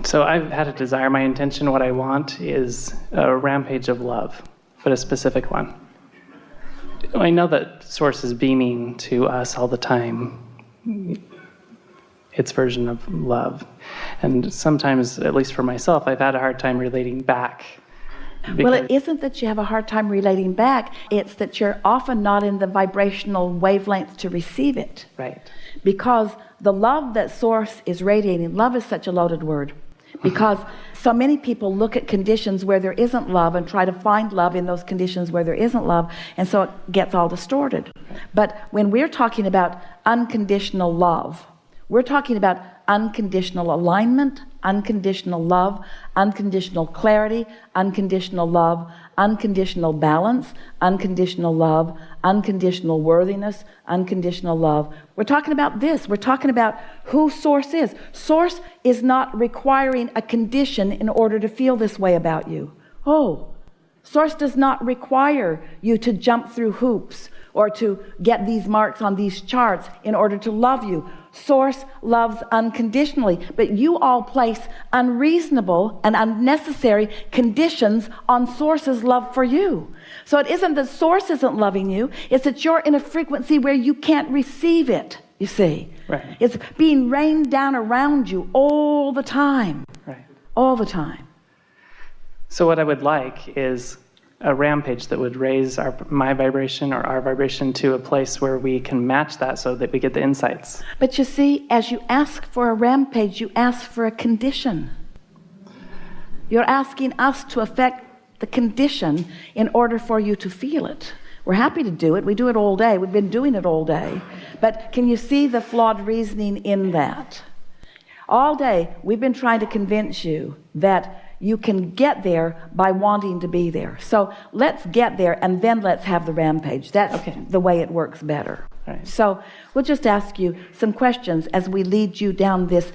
So I've had a desire. My intention, what I want, is a rampage of love, but a specific one. I know that Source is beaming to us all the time its version of love. And sometimes, at least for myself, I've had a hard time relating back. Well, it isn't that you have a hard time relating back. It's that you're often not in the vibrational wavelength to receive it. Right. Because the love that Source is radiating, love is such a loaded word. Because so many people look at conditions where there isn't love and try to find love in those conditions where there isn't love, and so it gets all distorted. But when we're talking about unconditional love, we're talking about unconditional alignment, unconditional love, unconditional clarity, unconditional love, unconditional balance, unconditional love, unconditional worthiness, unconditional love. We're talking about this. We're talking about who Source is. Source is not requiring a condition in order to feel this way about you. Oh, Source does not require you to jump through hoops or to get these marks on these charts in order to love you. Source loves unconditionally, but you all place unreasonable and unnecessary conditions on Source's love for you. So it isn't that Source isn't loving you, it's that you're in a frequency where you can't receive it, you see. Right. It's being rained down around you all the time. Right. All the time. So what I would like is a rampage that would raise my vibration or our vibration to a place where we can match that so that we get the insights. But you see, as you ask for a rampage, you ask for a condition. You're asking us to affect the condition in order for you to feel it. We're happy to do it. We do it all day. We've been doing it all day. But can you see the flawed reasoning in that? All day, we've been trying to convince you that you can get there by wanting to be there. So let's get there and then let's have the rampage. That's the way it works better. Right. So we'll just ask you some questions as we lead you down this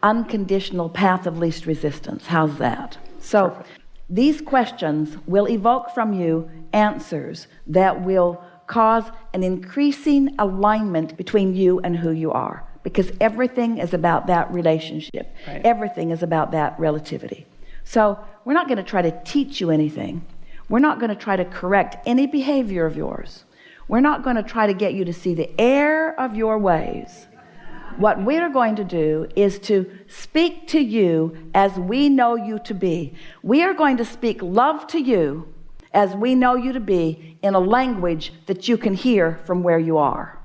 unconditional path of least resistance. How's that? So Perfect. These questions will evoke from you answers that will cause an increasing alignment between you and who you are, because everything is about that relationship. Right. Everything is about that relativity. So we're not going to try to teach you anything. We're not going to try to correct any behavior of yours. We're not going to try to get you to see the error of your ways. What we're going to do is to speak to you as we know you to be. We are going to speak love to you as we know you to be in a language that you can hear from where you are.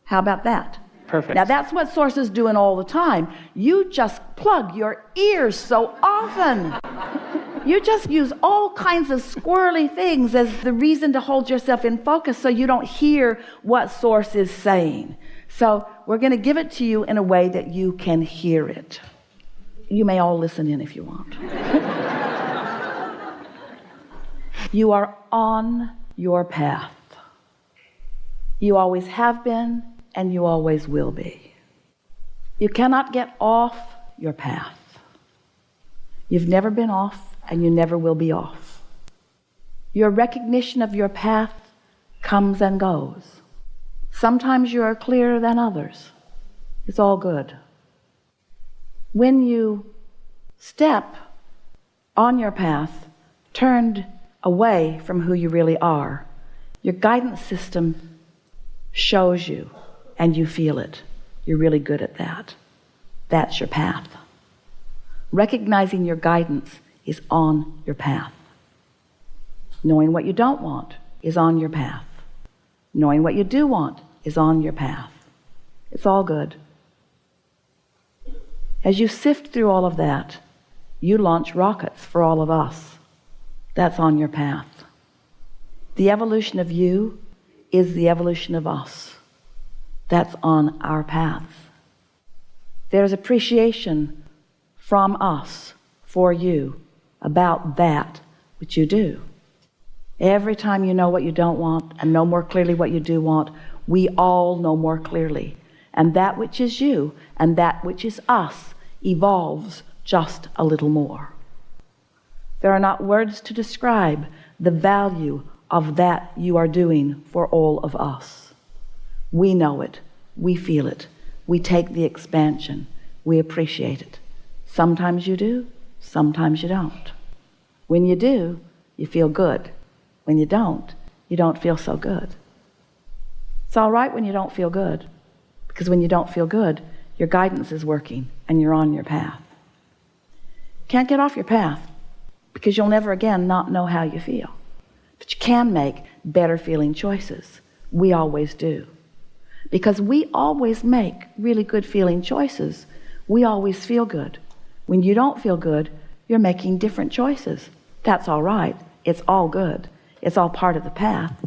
How about that? Perfect. Now that's what Source is doing all the time. You just plug your ears so often. You just use all kinds of squirrely things as the reason to hold yourself in focus so you don't hear what Source is saying. So we're going to give it to you in a way that you can hear it. You may all listen in if you want. You are on your path. You always have been, and you always will be. You cannot get off your path. You've never been off, and you never will be off. Your recognition of your path comes and goes. Sometimes you are clearer than others. It's all good. When you step on your path, turned away from who you really are, your guidance system shows you and you feel it. You're really good at that. That's your path. Recognizing your guidance is on your path. Knowing what you don't want is on your path. Knowing what you do want is on your path. It's all good. As you sift through all of that, you launch rockets for all of us. That's on your path. The evolution of you is the evolution of us. That's on our path. There's appreciation from us for you about that which you do. Every time you know what you don't want and know more clearly what you do want, we all know more clearly. And that which is you and that which is us evolves just a little more. There are not words to describe the value of that you are doing for all of us. We know it. We feel it. We take the expansion. We appreciate it. Sometimes you do, sometimes you don't. When you do, you feel good. When you don't feel so good. It's all right when you don't feel good, because when you don't feel good, your guidance is working and you're on your path. Can't get off your path because you'll never again not know how you feel. But you can make better feeling choices. We always do. Because we always make really good feeling choices, we always feel good. When you don't feel good, you're making different choices. That's all right. It's all good. It's all part of the path.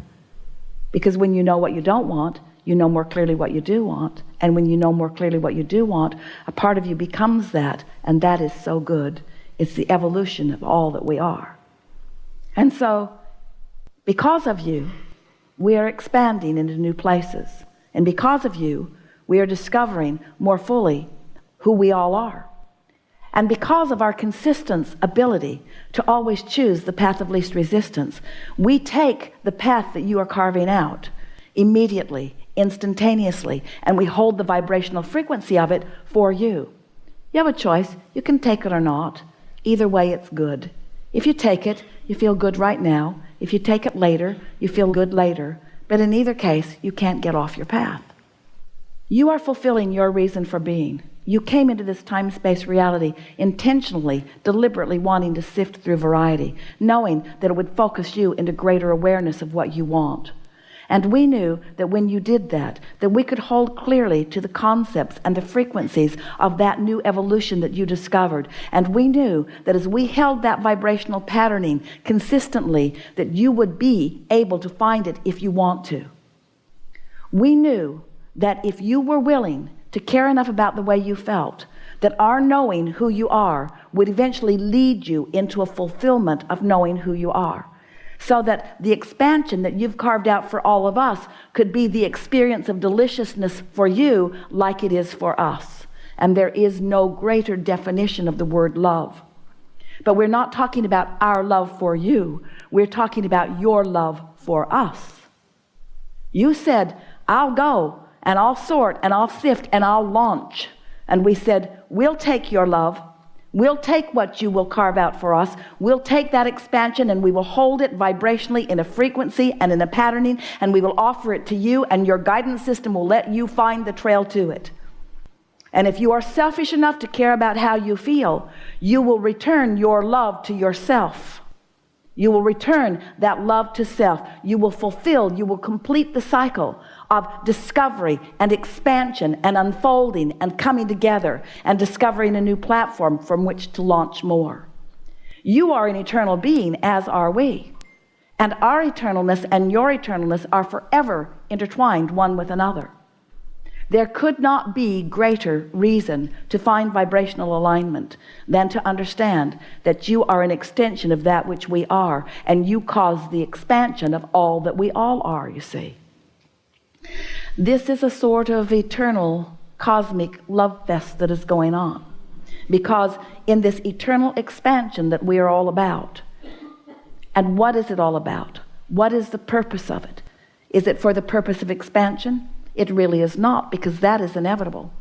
Because when you know what you don't want, you know more clearly what you do want. And when you know more clearly what you do want, a part of you becomes that, and that is so good. It's the evolution of all that we are. And so, because of you, we are expanding into new places. And because of you, we are discovering more fully who we all are. And because of our consistent ability to always choose the path of least resistance, we take the path that you are carving out immediately, instantaneously, and we hold the vibrational frequency of it for you. You have a choice. You can take it or not. Either way, it's good. If you take it, you feel good right now. If you take it later, you feel good later. But in either case, you can't get off your path. You are fulfilling your reason for being. You came into this time-space reality intentionally, deliberately wanting to sift through variety, knowing that it would focus you into greater awareness of what you want. And we knew that when you did that we could hold clearly to the concepts and the frequencies of that new evolution that you discovered. And we knew that as we held that vibrational patterning consistently, that you would be able to find it if you want to. We knew that if you were willing to care enough about the way you felt, that our knowing who you are would eventually lead you into a fulfillment of knowing who you are. So that the expansion that you've carved out for all of us could be the experience of deliciousness for you like it is for us. And there is no greater definition of the word love. But we're not talking about our love for you. We're talking about your love for us. You said, I'll go and I'll sort and I'll sift and I'll launch. And we said, we'll take your love. We'll take what you will carve out for us. We'll take that expansion and we will hold it vibrationally in a frequency and in a patterning, and we will offer it to you, and your guidance system will let you find the trail to it. And if you are selfish enough to care about how you feel, you will return your love to yourself. You will return that love to self. You will fulfill, you will complete the cycle of discovery and expansion and unfolding and coming together and discovering a new platform from which to launch more. You are an eternal being, as are we. And our eternalness and your eternalness are forever intertwined one with another. There could not be greater reason to find vibrational alignment than to understand that you are an extension of that which we are, and you cause the expansion of all that we all are, you see. This is a sort of eternal cosmic love fest that is going on, because in this eternal expansion that we are all about, and what is it all about? What is the purpose of it? Is it for the purpose of expansion? It really is not, because that is inevitable.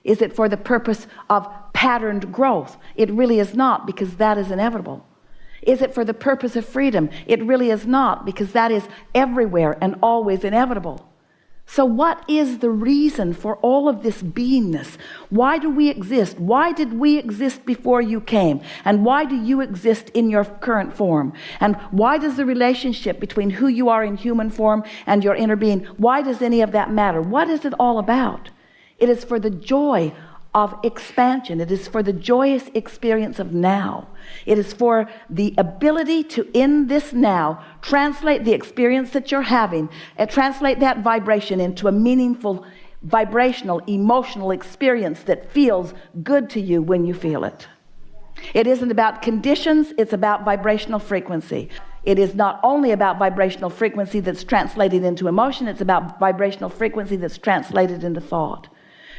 Is it for the purpose of patterned growth? It really is not, because that is inevitable. Is it for the purpose of freedom? It really is not, because that is everywhere and always inevitable. So what is the reason for all of this beingness? Why do we exist? Why did we exist before you came? And why do you exist in your current form? And why does the relationship between who you are in human form and your inner being, why does any of that matter? What is it all about? It is for the joy of expansion. It is for the joyous experience of now. It is for the ability to, in this now, translate the experience that you're having and translate that vibration into a meaningful, vibrational, emotional experience that feels good to you when you feel it. It isn't about conditions, it's about vibrational frequency. It is not only about vibrational frequency that's translated into emotion, it's about vibrational frequency that's translated into thought.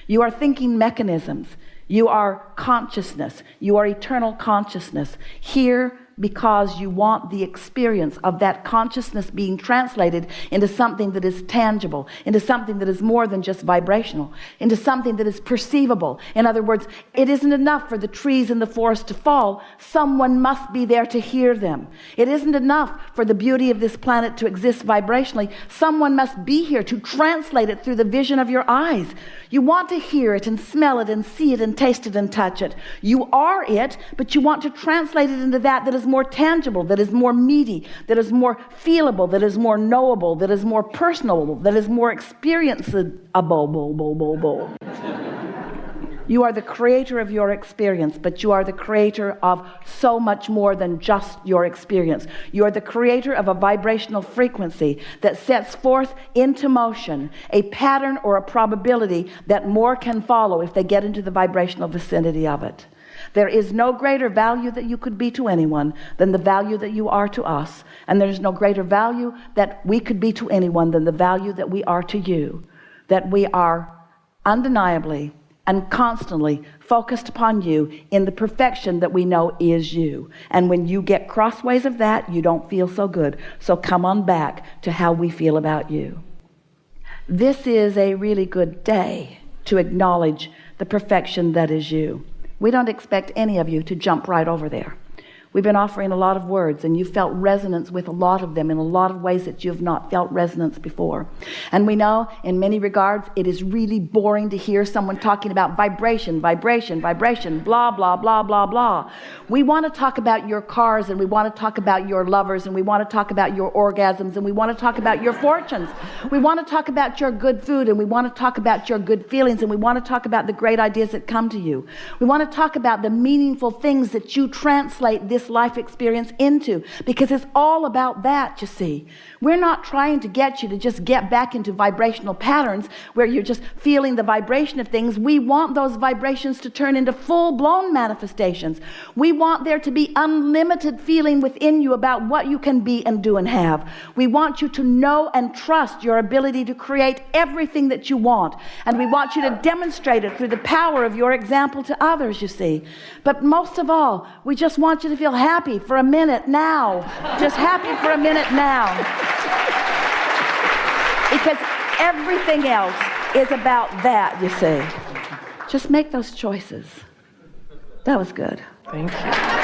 You are thinking mechanisms. You are consciousness. You are eternal consciousness, here because you want the experience of that consciousness being translated into something that is tangible, into something that is more than just vibrational, into something that is perceivable. In other words, it isn't enough for the trees in the forest to fall. Someone must be there to hear them. It isn't enough for the beauty of this planet to exist vibrationally. Someone must be here to translate it through the vision of your eyes. You want to hear it and smell it and see it and taste it and touch it. You are it, but you want to translate it into that is more tangible, that is more meaty, that is more feelable, that is more knowable, that is more personal, that is more experienceable. You are the creator of your experience, but you are the creator of so much more than just your experience. You are the creator of a vibrational frequency that sets forth into motion a pattern or a probability that more can follow if they get into the vibrational vicinity of it. There is no greater value that you could be to anyone than the value that you are to us. And there's no greater value that we could be to anyone than the value that we are to you. That we are undeniably and constantly focused upon you in the perfection that we know is you. And when you get crossways of that, you don't feel so good. So come on back to how we feel about you. This is a really good day to acknowledge the perfection that is you. We don't expect any of you to jump right over there. We've been offering a lot of words, and you felt resonance with a lot of them in a lot of ways that you have not felt resonance before. And we know in many regards it is really boring to hear someone talking about vibration, vibration, vibration, blah, blah, blah, blah, blah. We want to talk about your cars, and we want to talk about your lovers, and we want to talk about your orgasms, and we want to talk about your fortunes. We want to talk about your good food, and we want to talk about your good feelings, and we want to talk about the great ideas that come to you. We want to talk about the meaningful things that you translate this life experience into, because it's all about that, you see. We're not trying to get you to just get back into vibrational patterns where you're just feeling the vibration of things. We want those vibrations to turn into full-blown manifestations. We want there to be unlimited feeling within you about what you can be and do and have. We want you to know and trust your ability to create everything that you want, and we want you to demonstrate it through the power of your example to others, you see. But most of all, we just want you to feel happy for a minute now. Just happy for a minute now. Because everything else is about that, you see. Just make those choices. That was good. Thank you.